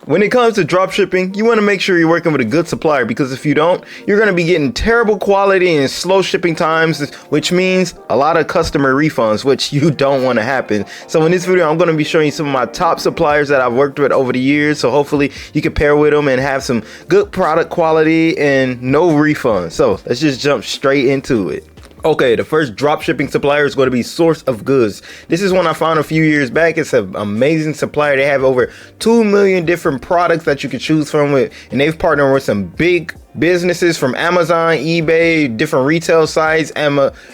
When it comes to drop shipping, you want to make sure you're working with a good supplier, because if you don't, you're going to be getting terrible quality and slow shipping times, which means a lot of customer refunds, which you don't want to happen. So in this video, I'm going to be showing you some of my top suppliers that I've worked with over the years. So hopefully you can pair with them and have some good product quality and no refunds. So let's just jump straight into it. Okay, the first drop shipping supplier is going to be Source of Goods. This is one I found a few years back. It's an amazing supplier. They have over 2 million different products that you can choose from with, and they've partnered with some big businesses from Amazon, eBay, different retail sites,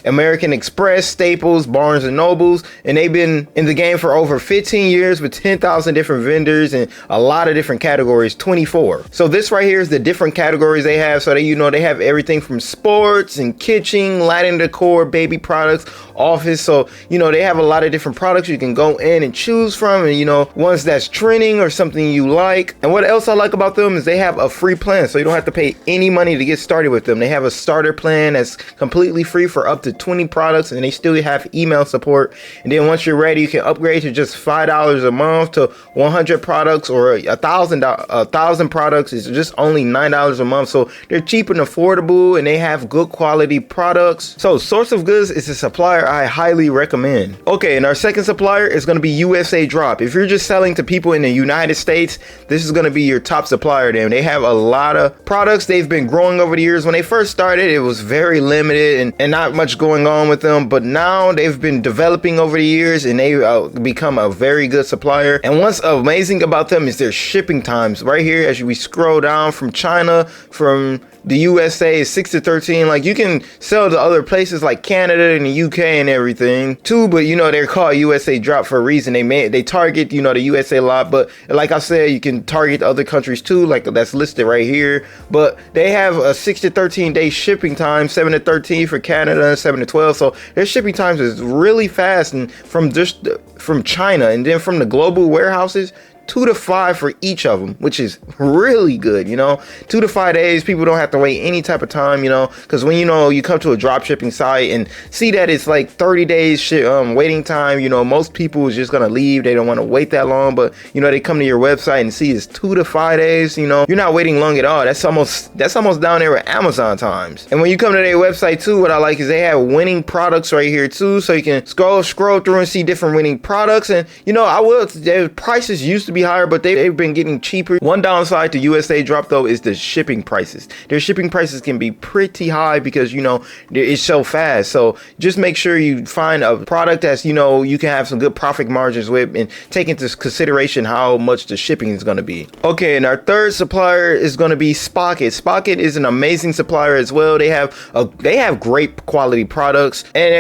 American Express, Staples, Barnes and Nobles, and they've been in the game for over 15 years with 10,000 different vendors and a lot of different categories, 24. So this right here is the different categories they have. So they have everything from sports and kitchen, Latin decor, baby products, office. So they have a lot of different products you can go in and choose from, and ones that's trending or something you like. And what else I like about them is they have a free plan, so you don't have to pay any money to get started with them. They have a starter plan that's completely free for up to 20 products, and they still have email support. And then once you're ready, you can upgrade to just $5 a month to 100 products, or a thousand products is just only $9 a month. So they're cheap and affordable, and they have good quality products. So Source of Goods is a supplier I highly recommend. Okay, and our second supplier is going to be USA Drop. If you're just selling to people in the United States, this is going to be your top supplier. They have a lot of products. They've been growing over the years. When they first started, it was very limited and not much going on with them, but now they've been developing over the years, and they become a very good supplier. And what's amazing about them is their shipping times. Right here, as we scroll down, from China, from the USA is 6 to 13. Like, you can sell to other places like Canada and the UK and everything too, but they're called USA Drop for a reason. They target the USA a lot, but like I said, you can target other countries too, like that's listed right here. But they have a 6 to 13 day shipping time, 7 to 13 for Canada and 7 to 12. So their shipping times is really fast, and from China, and then from the global warehouses, 2 to 5 for each of them, which is really good. 2 to 5 days. People don't have to wait any type of time, because when you come to a drop shipping site and see that it's like 30 days waiting time, most people is just gonna leave. They don't want to wait that long. But they come to your website and see it's 2 to 5 days. You're not waiting long at all. That's almost down there with Amazon times. And when you come to their website too, what I like is they have winning products right here too, so you can scroll through and see different winning products. And their prices used to be higher, but they've been getting cheaper. One downside to USA Drop though is the shipping prices. Their shipping prices can be pretty high because it's so fast. So just make sure you find a product that's you can have some good profit margins with, and take into consideration how much the shipping is going to be. Okay, and our third supplier is going to be Spocket. Spocket is an amazing supplier as well. They have great quality products, and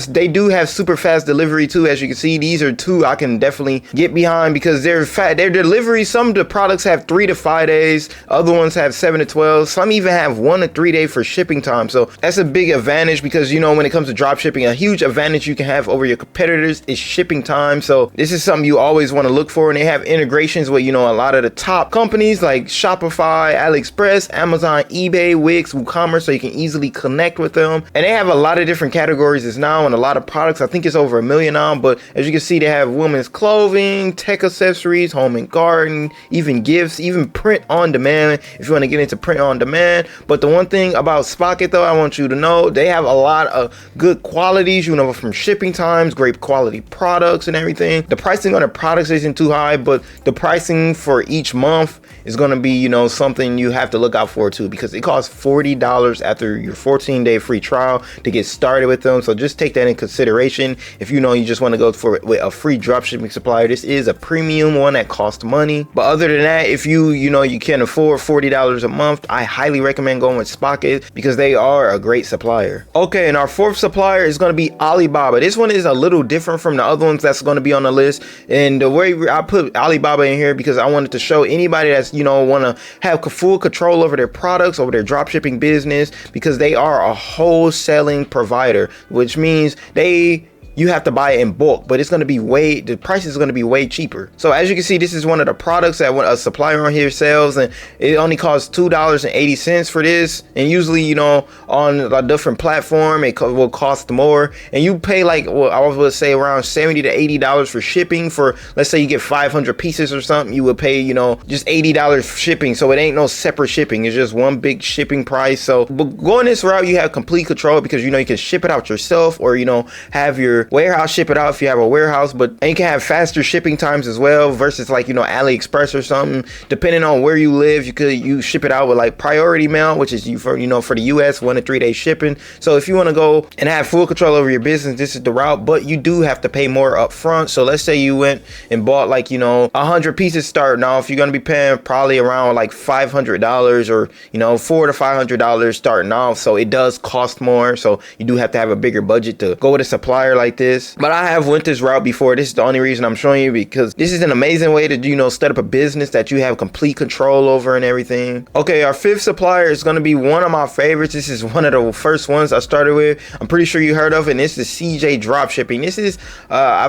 they do have super fast delivery too. As you can see, these are two I can definitely get behind because they're fast. Their delivery, some of the products have 3 to 5 days, other ones have 7 to 12, some even have 1 to 3 days for shipping time. So that's a big advantage, because when it comes to drop shipping, a huge advantage you can have over your competitors is shipping time. So this is something you always want to look for, and they have integrations with a lot of the top companies like Shopify, AliExpress, Amazon, eBay, Wix, WooCommerce, so you can easily connect with them. And they have a lot of different categories now and a lot of products. I think it's over 1 million now, but as you can see, they have women's clothing, tech accessories, home and garden, even gifts, even print on demand if you want to get into print on demand. But the one thing about Spocket though, I want you to know, they have a lot of good qualities, from shipping times, great quality products and everything. The pricing on the products isn't too high, but the pricing for each month is going to be something you have to look out for too, because it costs $40 after your 14-day free trial to get started with them. So just take that in consideration if you just want to go with a free dropshipping supplier. This is a premium one that cost money, but other than that, if you can afford $40 a month, I highly recommend going with Spocket because they are a great supplier. Okay, and our fourth supplier is going to be Alibaba. This one is a little different from the other ones that's going to be on the list, and the way I put Alibaba in here because I wanted to show anybody that's want to have full control over their products, over their dropshipping business, because they are a wholesaling provider, which means they you have to buy it in bulk, but it's going to be the price is going to be way cheaper. So as you can see, this is one of the products that a supplier on here sells, and it only costs $2.80 for this. And usually, you know, on a different platform, it will cost more, and you pay like, well, I would say around $70 to $80 for shipping. For, let's say you get 500 pieces or something, you would pay, you know, just $80 for shipping. So it ain't no separate shipping, it's just one big shipping price. So but going this route, you have complete control, because you know you can ship it out yourself, or you know, have your warehouse ship it out if you have a warehouse. But and you can have faster shipping times as well, versus like, you know, AliExpress or something. Depending on where you live, you ship it out with like priority mail, which is for the US, 1 to 3 day shipping. So if you want to go and have full control over your business, this is the route. But you do have to pay more up front. So let's say you went and bought like, you know, 100 pieces starting off, you're going to be paying probably around like $500, or you know, $400 to $500 starting off. So it does cost more, so you do have to have a bigger budget to go with a supplier like this. But I have went this route before. This is the only reason I'm showing you, because this is an amazing way to, you know, set up a business that you have complete control over and everything. Okay, our fifth supplier is going to be one of my favorites. This is one of the first ones I started with. I'm pretty sure you heard of it, and this is CJ Dropshipping. This is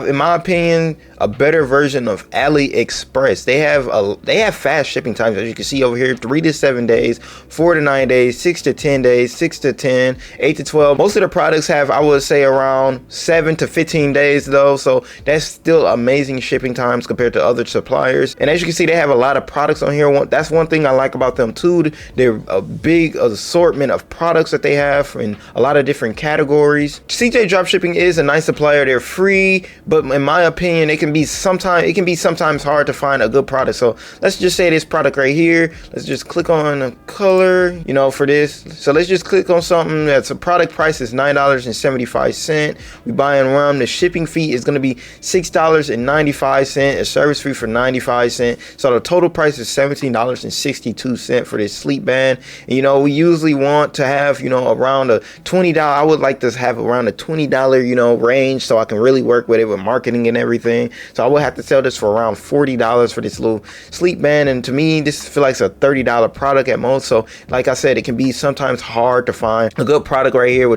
in my opinion a better version of AliExpress. They have fast shipping times, as you can see over here, 3 to 7 days, 4 to 9 days, 6 to 10 days, 6 to 10, 8 to 12. Most of the products have, I would say, around 7 to 15 days though, so that's still amazing shipping times compared to other suppliers. And as you can see, they have a lot of products on here. That's one thing I like about them too. They're a big assortment of products that they have in a lot of different categories. CJ Dropshipping is a nice supplier. They're free, but in my opinion, it can be sometimes hard to find a good product. So let's just say this product right here, let's just click on a color, you know, for this. So let's just click on something that's a product price is $9.75. We buying rum. The shipping fee is going to be $6.95, a service fee for 95 cents. So the total price is $17.62 for this sleep band. And you know, we usually want to have, you know, around a $20. I would like to have around a $20, you know, range, so I can really work with it with marketing and everything. So I would have to sell this for around $40 for this little sleep band. And to me, this feels like a $30 product at most. So like I said, it can be sometimes hard to find a good product right here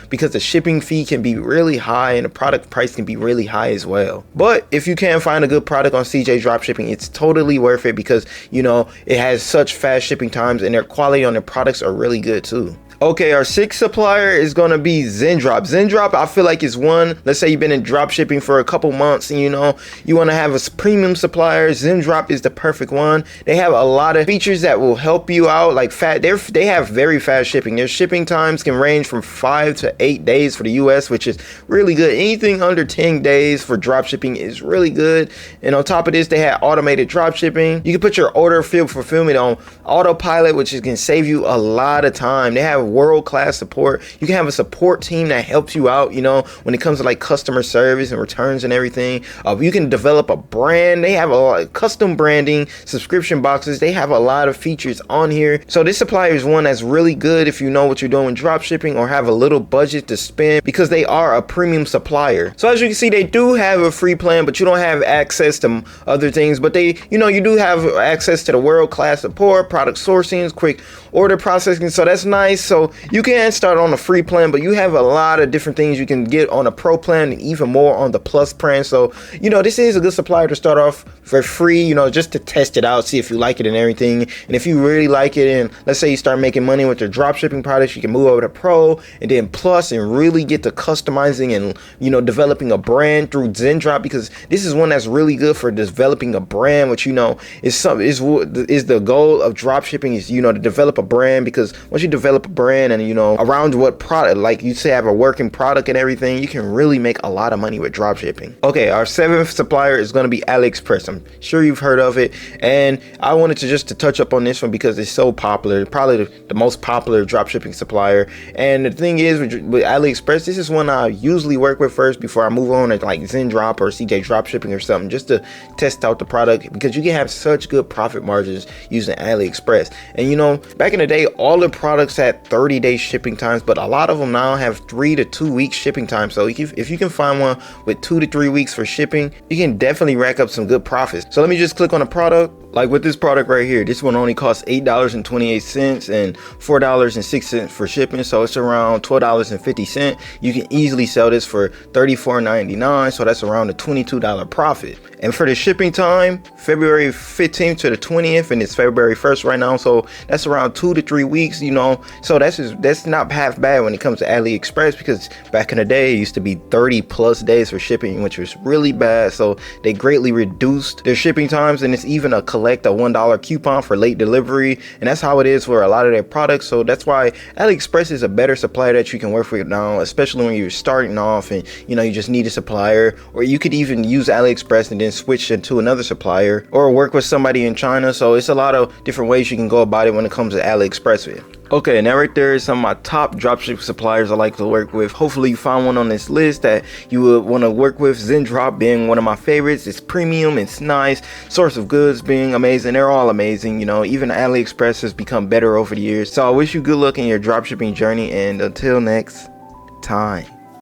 because the shipping fee can be really high and the product price can be really high as well. But if you can find a good product on CJ Dropshipping, it's totally worth it, because you know, it has such fast shipping times and their quality on their products are really good too. Okay, our sixth supplier is going to be Zendrop. Zendrop, I feel like, is one, let's say you've been in drop shipping for a couple months and you know, you want to have a premium supplier. Zendrop is the perfect one. They have a lot of features that will help you out, like they have very fast shipping. Their shipping times can range from 5 to 8 days for the US, which is really good. Anything under 10 days for drop shipping is really good. And on top of this, they have automated drop shipping. You can put your order field fulfillment on autopilot, which can save you a lot of time. They have world-class support. You can have a support team that helps you out, you know, when it comes to like customer service and returns and everything. You can develop a brand. They have a lot of custom branding, subscription boxes. They have a lot of features on here. So this supplier is one that's really good if you know what you're doing with drop shipping or have a little budget to spend, because they are a premium supplier. So as you can see, they do have a free plan, but you don't have access to other things. But they, you know, you do have access to the world-class support, product sourcing, quick order processing. So that's nice. So you can start on a free plan, but you have a lot of different things you can get on a pro plan and even more on the plus plan. So, you know, this is a good supplier to start off for free, you know, just to test it out, see if you like it and everything. And if you really like it, and let's say you start making money with your drop shipping products, you can move over to pro and then plus and really get to customizing and, you know, developing a brand through Zendrop, because this is one that's really good for developing a brand, which, you know, is the goal of drop shipping, is, you know, to develop a brand. Because once you develop a brand and, you know, around what product, like you say, have a working product and everything, you can really make a lot of money with drop shipping. Okay, our seventh supplier is going to be AliExpress. I'm sure you've heard of it, and I wanted to touch up on this one because it's so popular, probably the most popular drop shipping supplier. And the thing is, with AliExpress, this is one I usually work with first before I move on to like Zendrop or CJ Dropshipping or something, just to test out the product, because you can have such good profit margins using AliExpress. And you know, back in the day, all the products had 30-day shipping times, but a lot of them now have 3 to 2 week shipping time. So if you can find one with 2 to 3 weeks for shipping, you can definitely rack up some good profits. So let me just click on the product. Like with this product right here, this one only costs $8.28 and $4.06 for shipping, so it's around $12.50. You can easily sell this for $34.99, so that's around a $22 profit. And for the shipping time, February 15th to the 20th, and it's February 1st right now, so that's around 2 to 3 weeks, you know. So that's not half bad when it comes to AliExpress, because back in the day it used to be 30 plus days for shipping, which was really bad. So they greatly reduced their shipping times, and it's even a collect a $1 coupon for late delivery, and that's how it is for a lot of their products. So that's why AliExpress is a better supplier that you can work with now, especially when you're starting off and you know you just need a supplier. Or you could even use AliExpress and then switch into another supplier, or work with somebody in China. So it's a lot of different ways you can go about it when it comes to AliExpress with. Okay, now right there is some of my top dropship suppliers I like to work with. Hopefully you find one on this list that you would want to work with. Zendrop being one of my favorites. It's premium, it's nice. Source of Goods being amazing. They're all amazing, you know. Even AliExpress has become better over the years. So I wish you good luck in your dropshipping journey, and until next time.